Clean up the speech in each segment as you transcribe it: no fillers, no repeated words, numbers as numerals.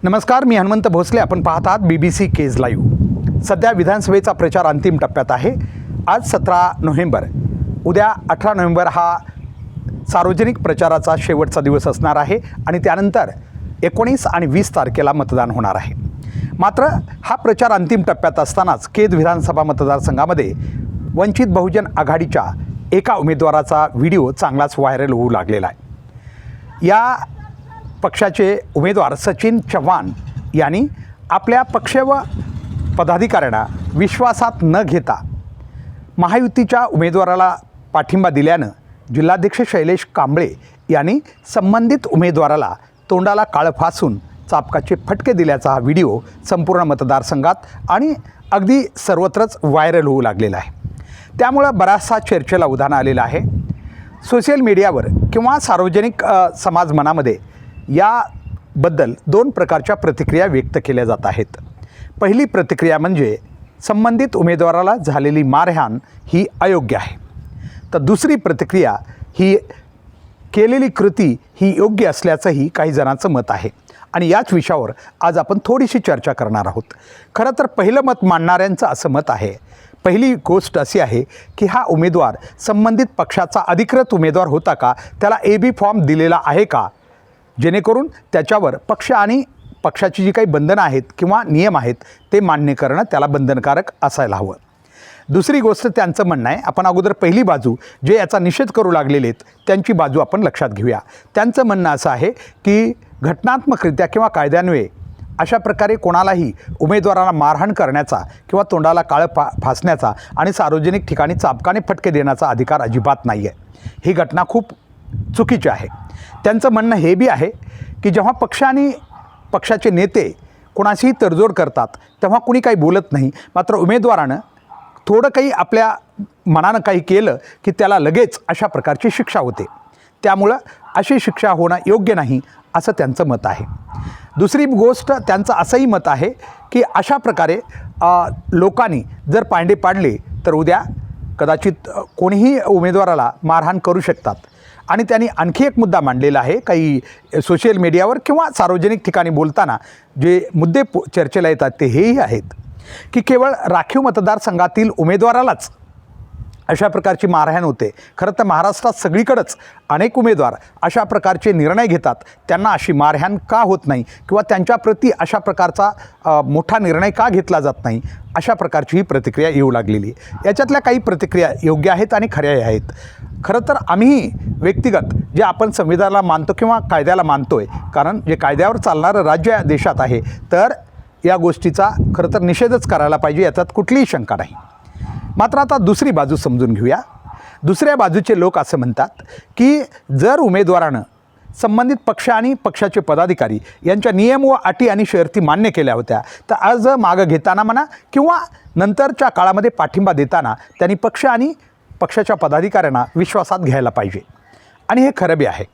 नमस्कार, मी हनुमंत भोसले. आपण पाहत आहात BBC केज लाईव्ह. सध्या विधानसभेचा प्रचार अंतिम टप्प्यात आहे. आज 17 नोव्हेंबर, उद्या 18 नोव्हेंबर हा सार्वजनिक प्रचाराचा शेवटचा दिवस असणार आहे आणि त्यानंतर 19 आणि 20 तारखेला मतदान होणार आहे. मात्र हा प्रचार अंतिम टप्प्यात असतानाच केज विधानसभा मतदारसंघामध्ये वंचित बहुजन आघाडीच्या एका उमेदवाराचा व्हिडिओ चांगलाच व्हायरल होऊ लागलेला आहे. या पक्षाचे उमेदवार सचिन चव्हाण यांनी आपल्या पक्ष व पदाधिकाऱ्यांना विश्वासात न घेता महायुतीच्या उमेदवाराला पाठिंबा दिल्यानं जिल्हाध्यक्ष शैलेश कांबळे यांनी संबंधित उमेदवाराला तोंडाला काळं फासून चापकाचे फटके दिल्याचा हा व्हिडिओ संपूर्ण मतदारसंघात आणि अगदी सर्वत्रच व्हायरल होऊ लागलेला आहे. त्यामुळं बराचसा चर्चेला उधाण आलेलं आहे. सोशल मीडियावर किंवा सार्वजनिक समाज मनामध्ये याबद्दल दोन प्रकारच्या प्रतिक्रिया व्यक्त केल्या जात आहेत. पहिली प्रतिक्रिया म्हणजे संबंधित उमेदवाराला झालेली मारहाण ही अयोग्य आहे. तर दुसरी प्रतिक्रिया ही केलेली कृती ही योग्य असल्याचंही काही जणांचं मत आहे आणि याच विषयावर आज आपण थोडीशी चर्चा करणार आहोत. खरं तर पहिलं मत मांडणाऱ्यांचं असं मत आहे. पहिली गोष्ट अशी आहे की हा उमेदवार संबंधित पक्षाचा अधिकृत उमेदवार होता का, त्याला AB फॉर्म दिलेला आहे का, जेणेकरून त्याच्यावर पक्ष आणि पक्षाची जी काही बंधनं आहेत किंवा नियम आहेत ते मान्य करणं त्याला बंधनकारक असायला हवं. दुसरी गोष्ट त्यांचं म्हणणं आहे, आपण अगोदर पहिली बाजू जे याचा निषेध करू लागलेले आहेत त्यांची बाजू आपण लक्षात घेऊया. त्यांचं म्हणणं असं आहे की घटनात्मकरित्या किंवा कायद्यान्वये अशा प्रकारे कोणालाही उमेदवाराला मारहाण करण्याचा किंवा तोंडाला काळं फासण्याचा आणि सार्वजनिक ठिकाणी चाबकाने फटके देण्याचा अधिकार अजिबात नाही आहे. ही घटना खूप चुकीची आहे. त्यांचं म्हणणं हे बी आहे की जेव्हा पक्ष आणि पक्षाचे नेते कोणाशीही तडजोड करतात तेव्हा कुणी काही बोलत नाही, मात्र उमेदवारानं थोडं काही आपल्या मनानं काही केलं की त्याला लगेच अशा प्रकारची शिक्षा होते. त्यामुळं अशी शिक्षा होणं योग्य नाही असं त्यांचं मत आहे. दुसरी गोष्ट त्यांचं असंही मत आहे की अशा प्रकारे लोकांनी जर पांडे पाडले तर उद्या कदाचित कोणीही उमेदवाराला मारहाण करू शकतात. आणि त्यांनी आणखी एक मुद्दा मांडलेला आहे. काही सोशल मीडियावर किंवा सार्वजनिक ठिकाणी बोलताना जे मुद्दे चर्चेला येतात ते हेही आहेत की केवळ राखीव मतदारसंघातील उमेदवारालाच अशा प्रकारची मारहाण होते. खरं तर महाराष्ट्रात सगळीकडंच अनेक उमेदवार अशा प्रकारचे निर्णय घेतात, त्यांना अशी मारहाण का होत नाही किंवा त्यांच्याप्रती अशा प्रकारचा मोठा निर्णय का घेतला जात नाही, अशा प्रकारची ही प्रतिक्रिया येऊ लागलेली आहे. याच्यातल्या काही प्रतिक्रिया योग्य आहेत आणि खऱ्याही आहेत. खरं तर आम्ही व्यक्तिगत जे आपण संविधानाला मानतो किंवा कायद्याला मानतो आहे, कारण जे कायद्यावर चालणारं राज्य देशात आहे, तर या गोष्टीचा खरं तर निषेधच करायला पाहिजे, याच्यात कुठलीही शंका नाही. मात्र आता दुसरी बाजू समजून घेऊया. दुसऱ्या बाजूचे लोक असं म्हणतात की जर उमेदवारानं संबंधित पक्ष आणि पक्षाचे पदाधिकारी यांच्या नियम व अटी आणि शर्ती मान्य केल्या होत्या तर आज मागं घेताना म्हणा किंवा नंतरच्या काळामध्ये पाठिंबा देताना त्यांनी पक्ष आणि पक्षाच्या पदाधिकाऱ्यांना विश्वासात घ्यायला पाहिजे आणि हे खरं बी आहे.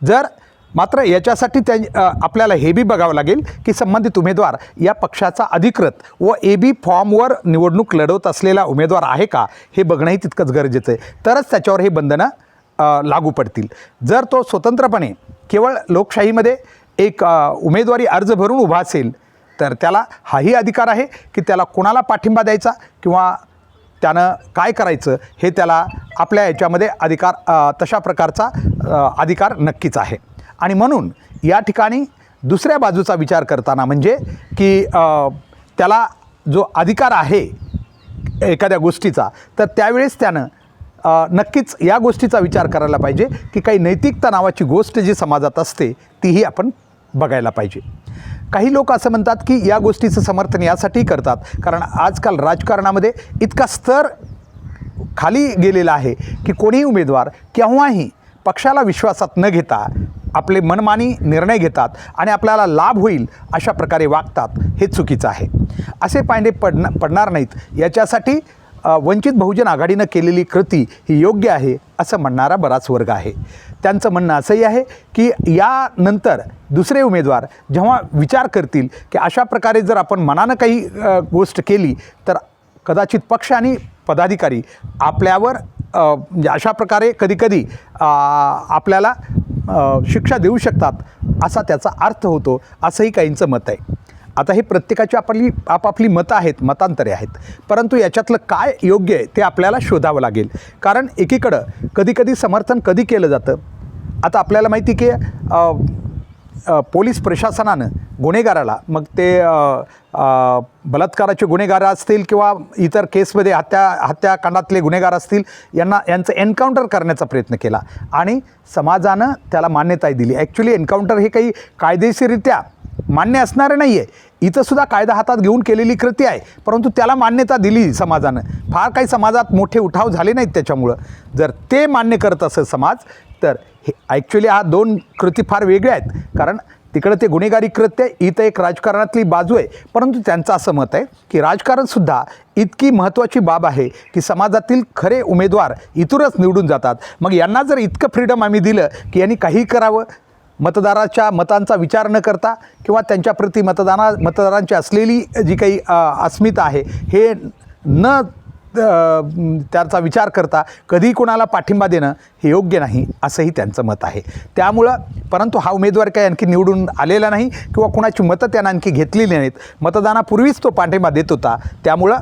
जर मात्र याच्यासाठी आपल्याला हे बी बघावं लागेल की संबंधित उमेदवार या पक्षाचा अधिकृत व AB फॉर्मवर निवडणूक लढवत असलेला उमेदवार आहे का हे बघणंही तितकंच गरजेचं आहे. तरच त्याच्यावर हे बंधनं लागू पडतील. जर तो स्वतंत्रपणे केवळ लोकशाहीमध्ये एक उमेदवारी अर्ज भरून उभा असेल तर त्याला हाही अधिकार आहे की त्याला कोणाला पाठिंबा द्यायचा किंवा त्यानं काय करायचं हे त्याला आपल्या याच्यामध्ये अधिकार तशा प्रकारचा अधिकार नक्कीच आहे. आणि म्हणून या ठिकाणी दुसऱ्या बाजूचा विचार करताना म्हणजे की त्याला जो अधिकार आहे एखाद्या गोष्टीचा तर त्यावेळेस त्यानं नक्कीच या गोष्टीचा विचार करायला पाहिजे की काही नैतिकता नावाची गोष्ट जी समाजात असते तीही आपण बघायला पाहिजे. काही लोक असं म्हणतात की या गोष्टीचं समर्थन यासाठी करतात कारण आजकाल राजकारणामध्ये इतका स्तर खाली गेलेला आहे की कोणीही उमेदवार केव्हाही पक्षाला विश्वासात न घेता आपले मनमानी निर्णय घेतात आणि आपल्याला लाभ होईल अशा प्रकारे वागतात. हे चुकीचं आहे. असे पांडे पडणार नाहीत याच्यासाठी वंचित बहुजन आघाडीनं केलेली कृती ही योग्य आहे असं म्हणणारा बराच वर्ग आहे. त्यांचं म्हणणं असंही आहे की यानंतर दुसरे उमेदवार जेव्हा विचार करतील की अशा प्रकारे जर आपण मनानं काही गोष्ट केली तर कदाचित पक्ष आणि पदाधिकारी आपल्यावर म्हणजे अशा प्रकारे कधीकधी आपल्याला शिक्षा देऊ शकतात असा त्याचा अर्थ होतो, असंही काहींचं मत आहे. आता हे प्रत्येकाची आपापली मतं आहेत, मतांतरे आहेत, परंतु याच्यातलं काय योग्य आहे ते आपल्याला शोधावं लागेल. कारण एकीकडं कधीकधी समर्थन कधी केलं जातं. आता आपल्याला माहिती की पोलीस प्रशासनानं गुन्हेगाराला, मग ते बलात्काराचे गुन्हेगार असतील किंवा इतर केसमध्ये हत्याकांडातले गुन्हेगार असतील, यांचं एन्काउंटर करण्याचा प्रयत्न केला आणि समाजानं त्याला मान्यताही दिली. ॲक्च्युली एन्काउंटर हे काही कायदेशीररित्या मान्य असणारं नाही आहे. इथंसुद्धा कायदा हातात घेऊन केलेली कृती आहे, परंतु त्याला मान्यता दिली समाजानं. फार काही समाजात मोठे उठाव झाले नाहीत त्याच्यामुळं. जर ते मान्य करत असेल समाज, तर हे ॲक्च्युली हा दोन कृती फार वेगळ्या आहेत. कारण तिकडं ते गुन्हेगारी कृत्य, इथं एक राजकारणातली बाजू आहे. परंतु त्यांचं असं मत आहे की राजकारणसुद्धा इतकी महत्त्वाची बाब आहे की समाजातील खरे उमेदवार इथूनच निवडून जातात. मग यांना जर इतकं फ्रीडम आम्ही दिलं की यांनी काहीही करावं, मतदाराच्या मतांचा विचार न करता किंवा त्यांच्याप्रती मतदारांची असलेली जी काही अस्मिता आहे हे न त्याचा विचार करता कधी कोणाला पाठिंबा देणं हे योग्य नाही, असंही त्यांचं मत आहे. त्यामुळं परंतु हा उमेदवार काही आणखी निवडून आलेला नाही किंवा कोणाची मतं त्यानं आणखी घेतलेली नाहीत. मतदानापूर्वीच तो पाठिंबा देत होता. त्यामुळं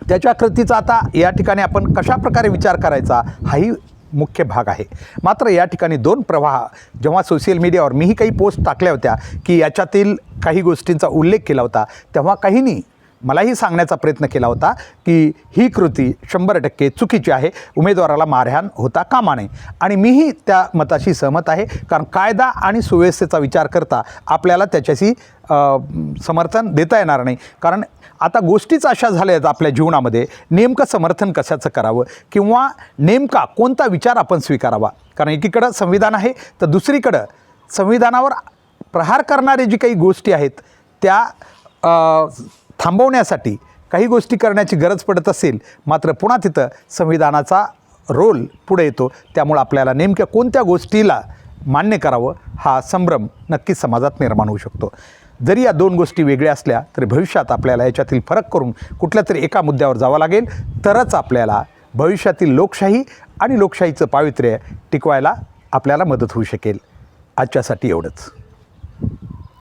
त्याच्या कृतीचा आता या ठिकाणी आपण कशाप्रकारे विचार करायचा हाही मुख्य भाग आहे. मात्र या ठिकाणी दोन प्रवाह जेव्हा सोशल मीडियावर मीही काही पोस्ट टाकल्या होत्या की याच्यातील काही गोष्टींचा उल्लेख केला होता, तेव्हा काहींनी मलाही सांगण्याचा प्रयत्न केला होता की ही कृती 100% चुकीची आहे, उमेदवाराला मारहाण होता कामा नये. आणि मीही त्या मताशी सहमत आहे. कारण कायदा आणि सुव्यवस्थेचा विचार करता आपल्याला त्याच्याशी समर्थन देता येणार नाही. कारण आता गोष्टीच अशा झाल्या आहेत आपल्या जीवनामध्ये, नेमकं समर्थन कशाचं करावं किंवा नेमका कोणता विचार आपण स्वीकारावा. कारण एकीकडं संविधान आहे, तर दुसरीकडं संविधानावर प्रहार करणारे जी काही गोष्टी आहेत त्या थांबवण्यासाठी काही गोष्टी करण्याची गरज पडत असेल, मात्र पुन्हा तिथं संविधानाचा रोल पुढे येतो. त्यामुळं आपल्याला नेमक्या कोणत्या गोष्टीला मान्य करावं हा संभ्रम नक्कीच समाजात निर्माण होऊ शकतो. जरी या दोन गोष्टी वेगळ्या असल्या तरी भविष्यात आपल्याला याच्यातील फरक करून कुठल्या तरी एका मुद्द्यावर जावं लागेल, तरच आपल्याला भविष्यातील लोकशाही आणि लोकशाहीचं पावित्र्य टिकवायला आपल्याला मदत होऊ शकेल. आजच्यासाठी एवढंच.